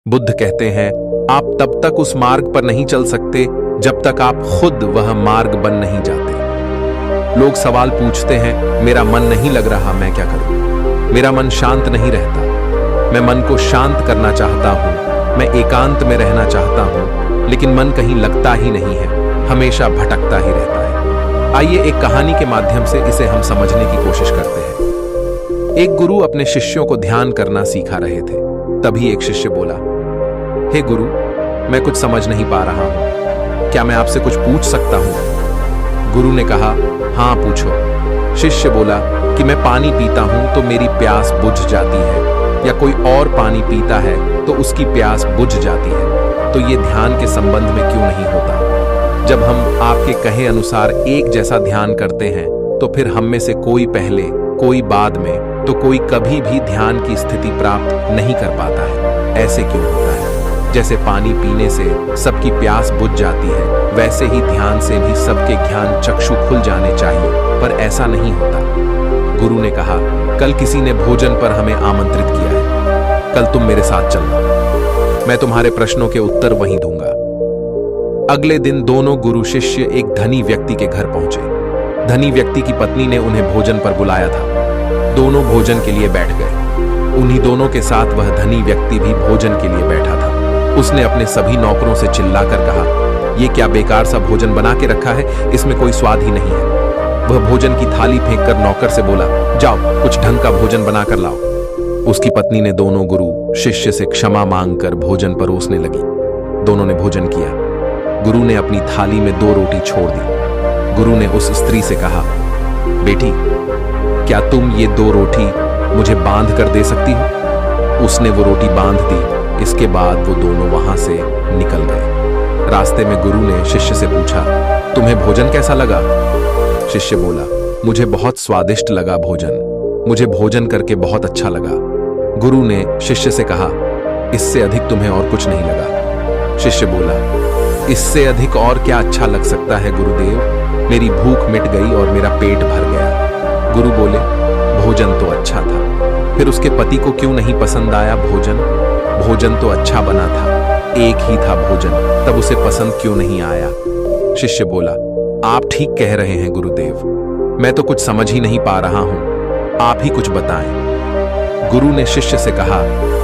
बुद्ध कहते हैं, आप तब तक उस मार्ग पर नहीं चल सकते जब तक आप खुद वह मार्ग बन नहीं जाते। लोग सवाल पूछते हैं, मेरा मन नहीं लग रहा, मैं क्या करूं? मेरा मन शांत नहीं रहता। मैं मन को शांत करना चाहता हूं, मैं एकांत में रहना चाहता हूं, लेकिन मन कहीं लगता ही नहीं है, हमेशा भटकता ही रहता है। आइए एक कहानी के माध्यम से इसे हम समझने की कोशिश करते हैं। एक गुरु अपने शिष्यों को ध्यान करना सिखा रहे थे। तभी एक शिष्य बोला, हे गुरु, मैं कुछ समझ नहीं पा रहा हूं, क्या मैं आपसे कुछ पूछ सकता हूं? गुरु ने कहा, हाँ पूछो। शिष्य बोला कि मैं पानी पीता हूं तो मेरी प्यास बुझ जाती है, या कोई और पानी पीता है तो उसकी प्यास बुझ जाती है, तो ये ध्यान के संबंध में क्यों नहीं होता? जब हम आपके कहे अनुसार एक जैसा ध्यान करते हैं तो फिर हम में से कोई पहले, कोई बाद में, तो कोई कभी भी ध्यान की स्थिति प्राप्त नहीं कर पाता है। ऐसे क्यों होता है? जैसे पानी पीने से सबकी प्यास बुझ जाती है, वैसे ही ध्यान से भी सबके ज्ञान चक्षु खुल जाने चाहिए, पर ऐसा नहीं होता। गुरु ने कहा, कल किसी ने भोजन पर हमें आमंत्रित किया है, कल तुम मेरे साथ चलना, मैं तुम्हारे प्रश्नों के उत्तर वहीं दूंगा। अगले दिन दोनों गुरु शिष्य एक धनी व्यक्ति के घर पहुंचे। धनी व्यक्ति की पत्नी ने उन्हें भोजन पर बुलाया था। दोनों भोजन के लिए बैठ गए। उन्हीं दोनों के साथ वह धनी व्यक्ति भी भोजन के लिए बैठा था। उसने अपने सभी नौकरों से चिल्लाकर कहा, यह क्या बेकार सा भोजन बना के रखा है, इसमें कोई स्वाद ही नहीं है। वह भोजन की थाली फेंककर नौकर से बोला, जाओ कुछ ढंग का भोजन बनाकर लाओ। उसकी पत्नी ने दोनों गुरु शिष्य से क्षमा मांगकर भोजन परोसने लगी। दोनों ने भोजन किया। गुरु ने अपनी थाली में 2 रोटी छोड़ दी। गुरु ने उस स्त्री से कहा, बेटी, क्या तुम ये 2 रोटी मुझे बांध कर दे सकती हो? उसने वो रोटी बांध दी। इसके बाद वो दोनों वहां से निकल गए। रास्ते में गुरु ने शिष्य से पूछा, तुम्हें भोजन कैसा लगा? शिष्य बोला, मुझे बहुत स्वादिष्ट लगा भोजन, मुझे भोजन करके बहुत अच्छा लगा। गुरु ने शिष्य से कहा, इससे अधिक तुम्हें और कुछ नहीं लगा? शिष्य बोला, इससे अधिक और क्या अच्छा लग सकता है गुरुदेव? मेरी भूख मिट गई और मेरा पेट भर गया। गुरु बोले, भोजन तो अच्छा था, फिर उसके पति को क्यों नहीं पसंद आया भोजन? भोजन तो अच्छा बना था, एक ही था भोजन, तब उसे पसंद क्यों नहीं आया? शिष्य बोला, आप ठीक कह रहे हैं गुरुदेव, मैं तो कुछ समझ ही नहीं पा रहा हूं, आप ही कुछ बताएं। गुरु ने शिष्य से कहा,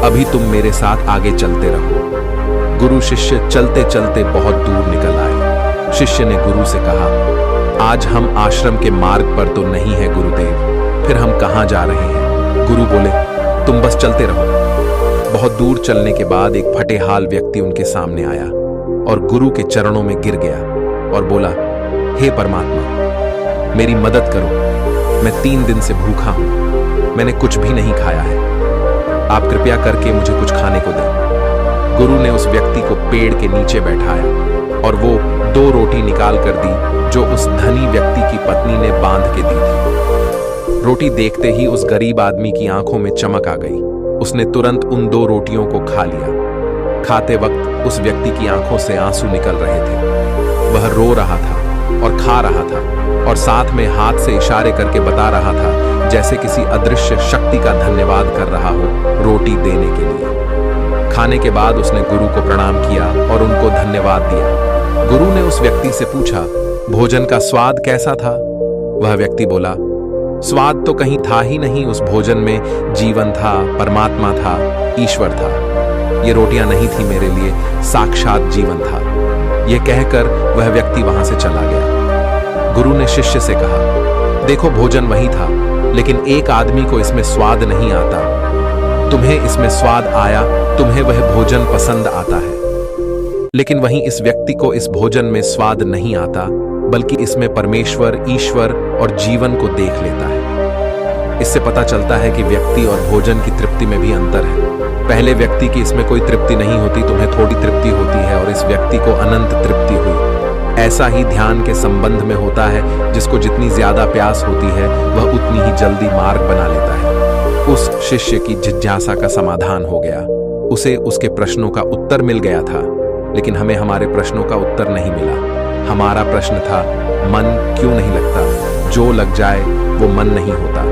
अभी तुम मेरे साथ आगे चलते रहो। गुरु शिष्य चलते चलते बहुत दूर निकल आए। शिष्य ने गुरु से कहा, आज हम आश्रम के मार्ग पर तो नहीं है गुरुदेव, फिर हम कहां जा रहे हैं? गुरु बोले, तुम बस चलते रहो। बहुत दूर चलने के बाद एक फटेहाल व्यक्ति उनके सामने आया और गुरु के चरणों में गिर गया और बोला, हे परमात्मा, मेरी मदद करो, मैं 3 दिन से भूखा हूं, मैंने कुछ भी नहीं खाया है, आप कृपया करके मुझे कुछ खाने को दें। गुरु ने उस व्यक्ति को पेड़ के नीचे बैठाया और वो 2 रोटी निकाल कर दी जो उस धनी व्यक्ति की पत्नी ने बांध के दी थी। रोटी देखते ही उस गरीब आदमी की आंखों में चमक आ गई। उसने तुरंत उन 2 रोटियों को खा लिया। खाते वक्त उस व्यक्ति की आंखों से आंसू निकल रहे थे। वह रो रहा था और खा रहा था और साथ में हाथ से इशारे करके बता रहा था, जैसे किसी अदृश्य शक्ति का धन्यवाद कर रहा हो रोटी देने के लिए। खाने के बाद उसने गुरु को प्रणाम किया और उनको धन्यवाद दिया। गुरु ने उस व्यक्ति से पूछा, भोजन का स्वाद कैसा था? वह व्यक्ति बोला, स्वाद तो कहीं था ही नहीं, उस भोजन में जीवन था, परमात्मा था, ईश्वर था। ये रोटियां नहीं थी मेरे लिए, साक्षात जीवन था। यह कहकर वह व्यक्ति वहां से चला गया। गुरु ने शिष्य से कहा, देखो भोजन वही था, लेकिन एक आदमी को इसमें स्वाद नहीं आता। तुम्हें इसमें स्वाद आया, तुम्हें वह भोजन पसंद आता है, लेकिन वहीं इस व्यक्ति को इस भोजन में स्वाद नहीं आता, बल्कि इसमें परमेश्वर, ईश्वर और जीवन को देख लेता है। इससे पता चलता है कि व्यक्ति और भोजन की तृप्ति में भी अंतर है। पहले व्यक्ति की इसमें कोई तृप्ति नहीं होती, तुम्हें थोड़ी तृप्ति होती है, और इस व्यक्ति को अनंत तृप्ति हुई। ऐसा ही ध्यान के संबंध में होता है, जिसको जितनी ज्यादा प्यास होती है वह उतनी ही जल्दी मार्ग बना लेता है। उस शिष्य की जिज्ञासा का समाधान हो गया। उसे उसके प्रश्नों का उत्तर मिल गया था, लेकिन हमें हमारे प्रश्नों का उत्तर नहीं मिला। हमारा प्रश्न था, मन क्यों नहीं लगता? जो लग जाए वो मन नहीं होता।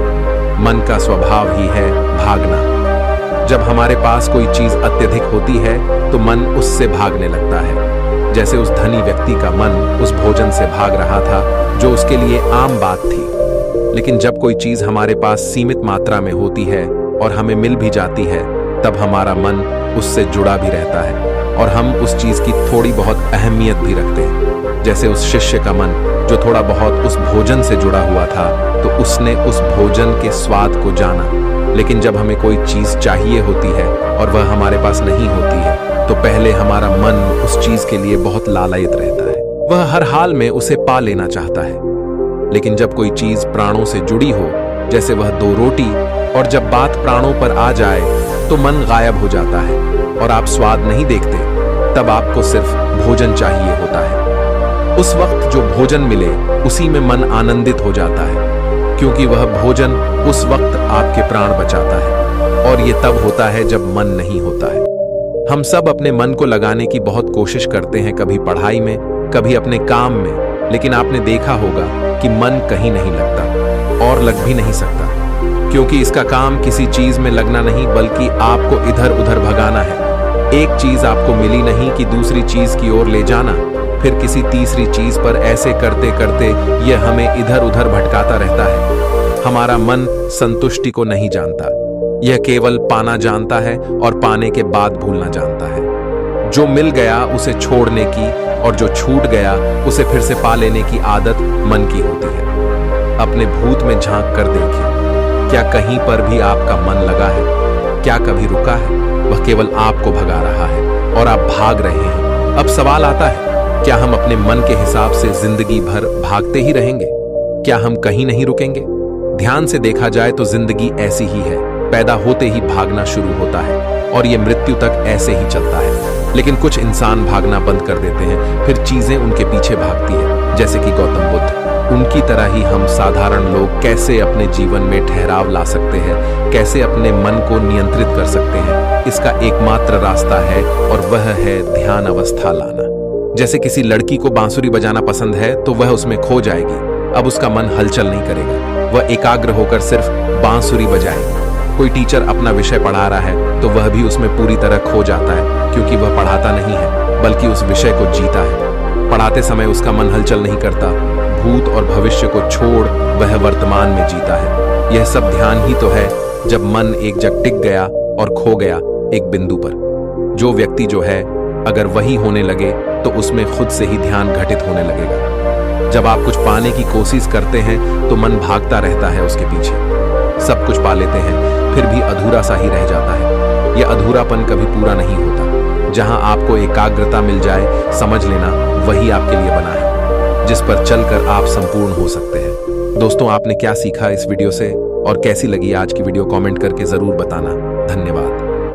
मन का स्वभाव ही है भागना। जब हमारे पास कोई चीज अत्यधिक होती है तो मन उससे भागने लगता है। जैसे उस धनी व्यक्ति का मन उस भोजन से भाग रहा था जो उसके लिए आम बात थी। लेकिन जब कोई चीज हमारे पास सीमित मात्रा में होती है और हमें मिल भी जाती है, तब हमारा मन उससे जुड़ा भी रहता है और हम उस चीज की थोड़ी बहुत अहमियत भी रखते हैं। जैसे उस शिष्य का मन जो थोड़ा बहुत उस भोजन से जुड़ा हुआ था, तो उसने उस भोजन के स्वाद को जाना। लेकिन जब हमें कोई चीज चाहिए होती है और वह हमारे पास नहीं होती है, तो पहले हमारा मन उस चीज के लिए बहुत लालायित रहता है। वह हर हाल में उसे पा लेना चाहता है। लेकिन जब कोई चीज प्राणों से जुड़ी हो, जैसे वह 2 रोटी, और जब बात प्राणों पर आ जाए तो मन गायब हो जाता है और आप स्वाद नहीं देखते, तब आपको सिर्फ भोजन चाहिए होता है। उस वक्त जो भोजन मिले उसी में मन आनंदित हो जाता है, क्योंकि वह भोजन उस वक्त आपके प्राण बचाता है। और ये तब होता है जब मन नहीं होता है। हम सब अपने मन को लगाने की बहुत कोशिश करते हैं, कभी पढ़ाई में, कभी अपने काम में, लेकिन आपने देखा होगा कि मन कहीं नहीं लगता और लग भी नहीं सकता, क्योंकि इसका काम किसी चीज में लगना नहीं, बल्कि आपको इधर उधर भगाना है। एक चीज आपको मिली नहीं कि दूसरी चीज की ओर ले जाना, फिर किसी तीसरी चीज पर ऐसे करते करते यह हमें इधर उधर भटकाता रहता है। हमारा मन संतुष्टि को नहीं जानता, यह केवल पाना जानता है और पाने के बाद भूलना जानता है। जो मिल गया उसे छोड़ने की और जो छूट गया उसे फिर से पा लेने की आदत मन की होती है। अपने भूत में झांक कर देखिए, क्या कहीं पर भी आपका मन लगा है? क्या कभी रुका है? वह केवल आपको भगा रहा है और आप भाग रहे हैं। अब सवाल आता है, क्या हम अपने मन के हिसाब से जिंदगी भर भागते ही रहेंगे? क्या हम कहीं नहीं रुकेंगे? ध्यान से देखा जाए तो जिंदगी ऐसी ही है, पैदा होते ही भागना शुरू होता है और ये मृत्यु तक ऐसे ही चलता है। लेकिन कुछ इंसान भागना बंद कर देते हैं, फिर चीजें उनके पीछे भागती है, जैसे कि गौतम बुद्ध। उनकी तरह ही हम साधारण लोग कैसे अपने जीवन में ठहराव ला सकते हैं, कैसे अपने मन को नियंत्रित कर सकते हैं, इसका एकमात्र रास्ता है और वह है ध्यान अवस्था लाना। जैसे किसी लड़की को बांसुरी बजाना पसंद है तो वह उसमें खो जाएगी। अब उसका मन हलचल नहीं करेगा, वह एकाग्र होकर सिर्फ बांसुरी बजाएगी। कोई टीचर अपना विषय पढ़ा रहा है तो वह भी उसमें पूरी तरह खो जाता है, क्योंकि वह पढ़ाता नहीं है बल्कि उस विषय को जीता है। पढ़ाते समय उसका मन हलचल नहीं करता, भूत और भविष्य को छोड़ वह वर्तमान में जीता है। यह सब ध्यान ही तो है, जब मन एक जगह टिक गया और खो गया एक बिंदु पर। जो व्यक्ति जो है, अगर वही होने लगे तो उसमें खुद से ही ध्यान घटित होने लगेगा। जब आप कुछ पाने की कोशिश करते हैं तो मन भागता रहता है उसके पीछे। सब कुछ पा लेते हैं, फिर भी अधूरा सा ही रह जाता है। यह अधूरापन कभी पूरा नहीं होता। जहां आपको एकाग्रता मिल जाए, समझ लेना वही आपके लिए बना है, जिस पर चलकर आप संपूर्ण हो सकते हैं। दोस्तों, आपने क्या सीखा इस वीडियो से और कैसी लगी आज की वीडियो, कमेंट करके जरूर बताना। धन्यवाद।